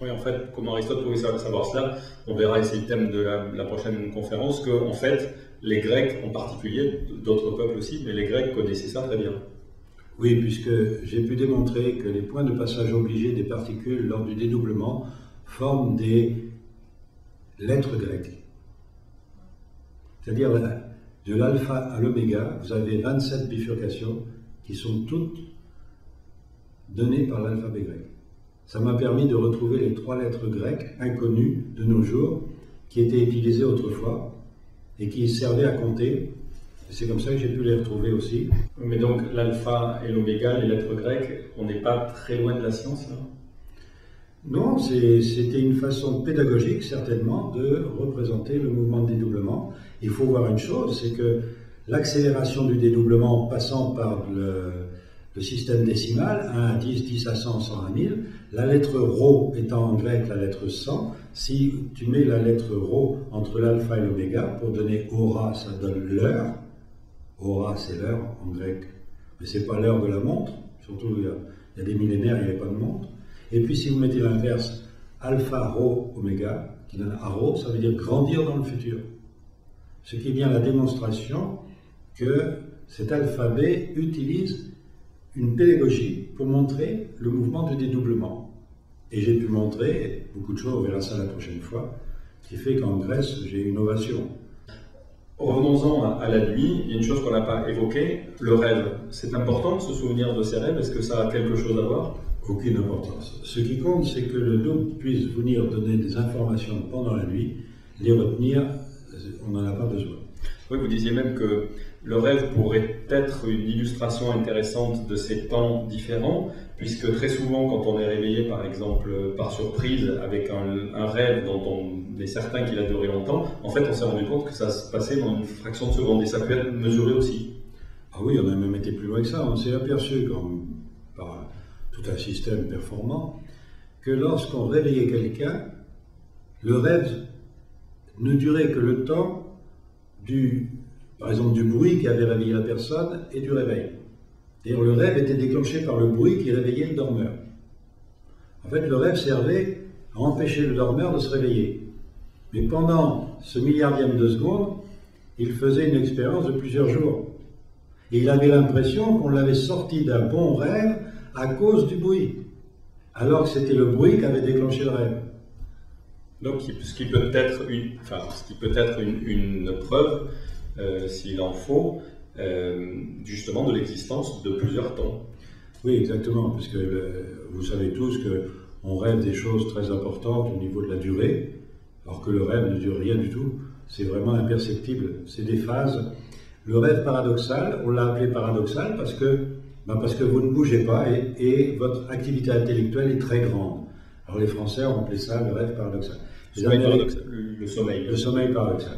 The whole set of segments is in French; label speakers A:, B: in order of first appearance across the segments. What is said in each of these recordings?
A: Oui, en fait, comme Aristote pouvait savoir cela, on verra, et c'est le thème de la prochaine conférence, que en fait, les Grecs en particulier, d'autres peuples aussi, mais les Grecs connaissaient ça très bien.
B: Oui, puisque j'ai pu démontrer que les points de passage obligés des particules lors du dédoublement forment des lettres grecques. C'est-à-dire, de l'alpha à l'oméga, vous avez 27 bifurcations qui sont toutes données par l'alphabet grec. Ça m'a permis de retrouver les 3 lettres grecques inconnues de nos jours, qui étaient utilisées autrefois et qui servaient à compter. C'est comme ça que j'ai pu les retrouver aussi.
A: Mais donc l'alpha et l'oméga, les lettres grecques, on n'est pas très loin de la science là?
B: Non, c'était une façon pédagogique certainement de représenter le mouvement de dédoublement. Il faut voir une chose, c'est que l'accélération du dédoublement passant par le système décimal, 1 à 10, 10 à 100, 100 à 1000, la lettre ρ étant en grec la lettre 100, si tu mets la lettre ρ entre l'alpha et l'oméga pour donner aura, ça donne l'heure. Aura, c'est l'heure en grec, mais c'est pas l'heure de la montre, surtout il y a des millénaires, il n'y avait pas de montre. Et puis si vous mettez l'inverse, alpha, rho, oméga, qui donne arro, ça veut dire grandir dans le futur. Ce qui est bien la démonstration que cet alphabet utilise une pédagogie pour montrer le mouvement de dédoublement. Et j'ai pu montrer beaucoup de choses, on verra ça la prochaine fois, qui fait qu'en Grèce, j'ai une ovation.
A: Revenons-en à la nuit, il y a une chose qu'on n'a pas évoquée, le rêve. C'est important de se souvenir de ses rêves, est-ce que ça a quelque chose à voir?
B: Aucune importance. Ce qui compte, c'est que le double puisse venir donner des informations pendant la nuit, les retenir, on n'en a pas besoin.
A: Oui, vous disiez même que le rêve pourrait être une illustration intéressante de ces temps différents, puisque très souvent, quand on est réveillé, par exemple, par surprise, avec un rêve dont on est certain qu'il a duré longtemps, en fait, on s'est rendu compte que ça se passait dans une fraction de seconde, et ça peut être mesuré aussi.
B: Ah oui, on a même été plus loin que ça. On s'est aperçu, par tout un système performant, que lorsqu'on réveillait quelqu'un, le rêve ne durait que le temps par exemple, du bruit qui avait réveillé la personne et du réveil. D'ailleurs, le rêve était déclenché par le bruit qui réveillait le dormeur. En fait, le rêve servait à empêcher le dormeur de se réveiller. Mais pendant ce milliardième de seconde, il faisait une expérience de plusieurs jours. Et il avait l'impression qu'on l'avait sorti d'un bon rêve à cause du bruit, alors que c'était le bruit qui avait déclenché le rêve.
A: Donc, ce qui peut être une preuve, s'il en faut, justement de l'existence de plusieurs temps.
B: Oui, exactement, parce que vous savez tous qu'on rêve des choses très importantes au niveau de la durée, alors que le rêve ne dure rien du tout, c'est vraiment imperceptible, c'est des phases. Le rêve paradoxal, on l'a appelé paradoxal parce que vous ne bougez pas et votre activité intellectuelle est très grande. Alors les Français ont appelé ça le rêve paradoxal.
A: Le sommeil.
B: Le sommeil paradoxal.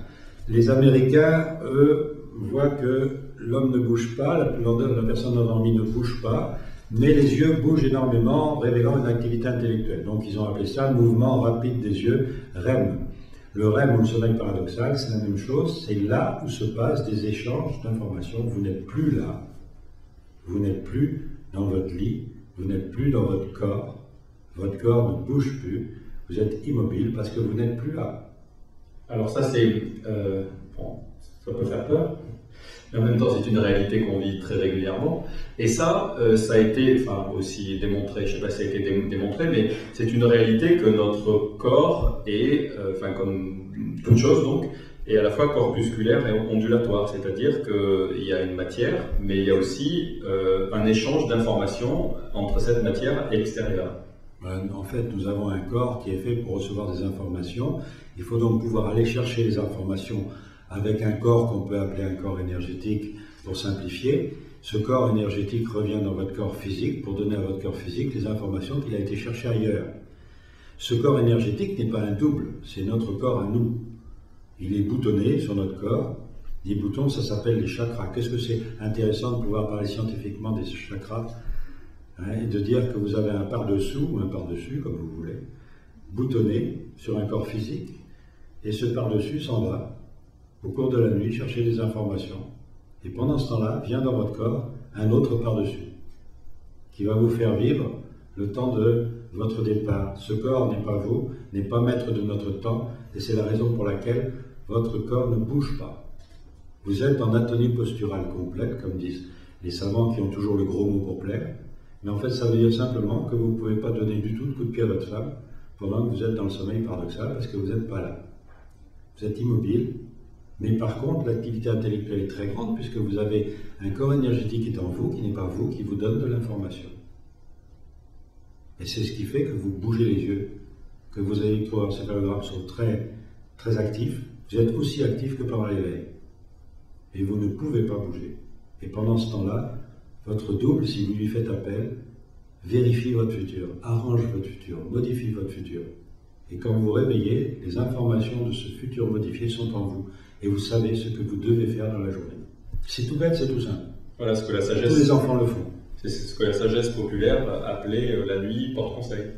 B: Les Américains, eux, voient que l'homme ne bouge pas, la personne endormie ne bouge pas, mais les yeux bougent énormément, révélant une activité intellectuelle. Donc ils ont appelé ça mouvement rapide des yeux, REM. Le REM ou le sommeil paradoxal, c'est la même chose, c'est là où se passent des échanges d'informations. Vous n'êtes plus là, vous n'êtes plus dans votre lit, vous n'êtes plus dans votre corps ne bouge plus, vous êtes immobile parce que vous n'êtes plus là.
A: Alors ça c'est, ça peut faire peur, mais en même temps c'est une réalité qu'on vit très régulièrement. Et ça, ça a été aussi démontré, je ne sais pas si ça a été démontré, mais c'est une réalité que notre corps est, comme toute chose donc, est à la fois corpusculaire et ondulatoire, c'est-à-dire qu'il y a une matière, mais il y a aussi un échange d'informations entre cette matière et l'extérieur.
B: En fait, nous avons un corps qui est fait pour recevoir des informations. Il faut donc pouvoir aller chercher les informations avec un corps qu'on peut appeler un corps énergétique pour simplifier. Ce corps énergétique revient dans votre corps physique pour donner à votre corps physique les informations qu'il a été chercher ailleurs. Ce corps énergétique n'est pas un double, c'est notre corps à nous. Il est boutonné sur notre corps. Les boutons, ça s'appelle les chakras. Qu'est-ce que c'est intéressant de pouvoir parler scientifiquement des chakras? Et de dire que vous avez un par-dessous, ou un par-dessus, comme vous voulez, boutonné sur un corps physique, et ce par-dessus s'en va, au cours de la nuit, chercher des informations. Et pendant ce temps-là, vient dans votre corps un autre par-dessus, qui va vous faire vivre le temps de votre départ. Ce corps n'est pas vous, n'est pas maître de notre temps, et c'est la raison pour laquelle votre corps ne bouge pas. Vous êtes en atonie posturale complète, comme disent les savants qui ont toujours le gros mot pour plaire, mais en fait ça veut dire simplement que vous ne pouvez pas donner du tout de coup de pied à votre femme pendant que vous êtes dans le sommeil paradoxal, parce que vous n'êtes pas là. Vous êtes immobile, mais par contre l'activité intellectuelle est très grande, puisque vous avez un corps énergétique qui est en vous, qui n'est pas vous, qui vous donne de l'information. Et c'est ce qui fait que vous bougez les yeux, que vos électroencéphalogrammes sont très, très actifs. Vous êtes aussi actif que pendant l'éveil. Et vous ne pouvez pas bouger. Et pendant ce temps-là, votre double, si vous lui faites appel, vérifie votre futur, arrange votre futur, modifie votre futur. Et quand vous vous réveillez, les informations de ce futur modifié sont en vous. Et vous savez ce que vous devez faire dans la journée. C'est tout bête, c'est tout simple.
A: Voilà ce que la sagesse...
B: Tous les enfants le font.
A: C'est ce que la sagesse populaire appelait la nuit porte-conseil.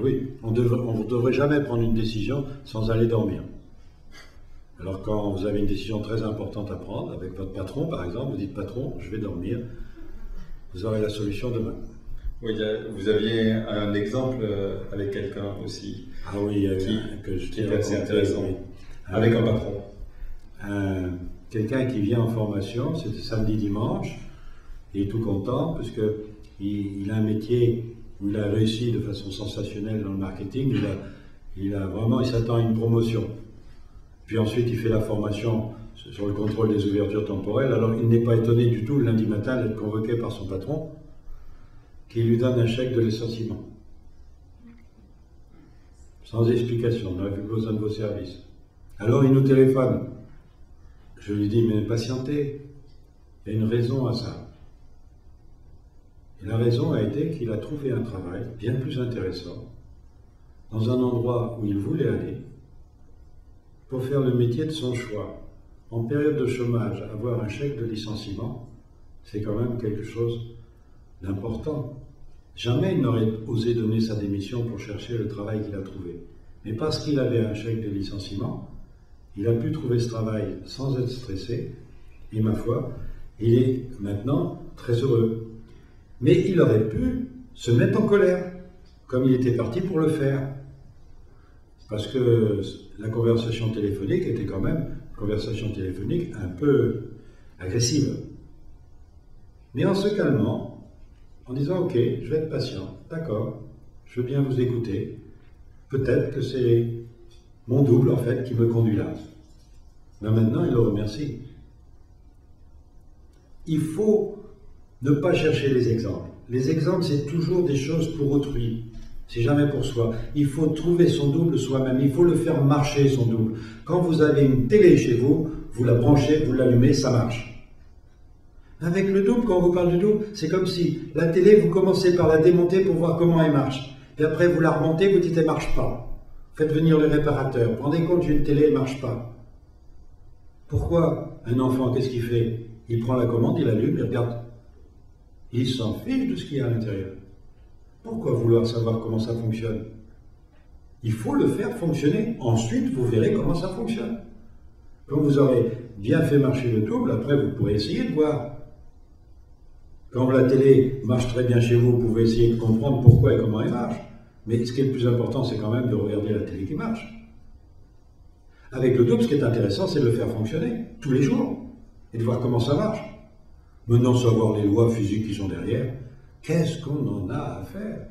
B: Oui, on ne devrait jamais prendre une décision sans aller dormir. Alors quand vous avez une décision très importante à prendre, avec votre patron par exemple, vous dites « Patron, je vais dormir », vous aurez la solution demain.
A: Oui, vous aviez un exemple avec quelqu'un aussi.
B: Ah oui,
A: qui est assez intéressant. Oui. Avec un patron.
B: Quelqu'un qui vient en formation, c'était samedi-dimanche, il est tout content parce qu'il a un métier où il a réussi de façon sensationnelle dans le marketing, il s'attend à une promotion. Puis ensuite il fait la formation sur le contrôle des ouvertures temporelles, alors il n'est pas étonné du tout le lundi matin d'être convoqué par son patron qui lui donne un chèque de licenciement. Sans explication, on n'a plus besoin de vos services. Alors il nous téléphone. Je lui dis, mais patientez, il y a une raison à ça. Et la raison a été qu'il a trouvé un travail bien plus intéressant dans un endroit où il voulait aller pour faire le métier de son choix. En période de chômage, avoir un chèque de licenciement, c'est quand même quelque chose d'important. Jamais il n'aurait osé donner sa démission pour chercher le travail qu'il a trouvé. Mais parce qu'il avait un chèque de licenciement, il a pu trouver ce travail sans être stressé, et ma foi, il est maintenant très heureux. Mais il aurait pu se mettre en colère, comme il était parti pour le faire. Parce que la conversation téléphonique était quand même une conversation téléphonique un peu agressive. Mais en se calmant, en disant « Ok, je vais être patient, d'accord, je veux bien vous écouter, peut-être que c'est mon double en fait qui me conduit là. » Mais maintenant, il le remercie. Il faut ne pas chercher les exemples. Les exemples, c'est toujours des choses pour autrui. C'est jamais pour soi. Il faut trouver son double soi-même. Il faut le faire marcher, son double. Quand vous avez une télé chez vous, vous la branchez, vous l'allumez, ça marche. Avec le double, quand on vous parle du double, c'est comme si la télé, vous commencez par la démonter pour voir comment elle marche. Et après, vous la remontez, vous dites, elle ne marche pas. Faites venir le réparateur. Vous rendez compte, une télé, elle ne marche pas. Pourquoi un enfant, qu'est-ce qu'il fait? Il prend la commande, il allume, il regarde. Il s'en fiche de ce qu'il y a à l'intérieur. Pourquoi vouloir savoir comment ça fonctionne? Il faut le faire fonctionner. Ensuite, vous verrez comment ça fonctionne. Quand vous aurez bien fait marcher le double, après, vous pourrez essayer de voir. Quand la télé marche très bien chez vous, vous pouvez essayer de comprendre pourquoi et comment elle marche. Mais ce qui est le plus important, c'est quand même de regarder la télé qui marche. Avec le double, ce qui est intéressant, c'est de le faire fonctionner tous les jours et de voir comment ça marche. Maintenant, savoir les lois physiques qui sont derrière, qu'est-ce qu'on en a à faire?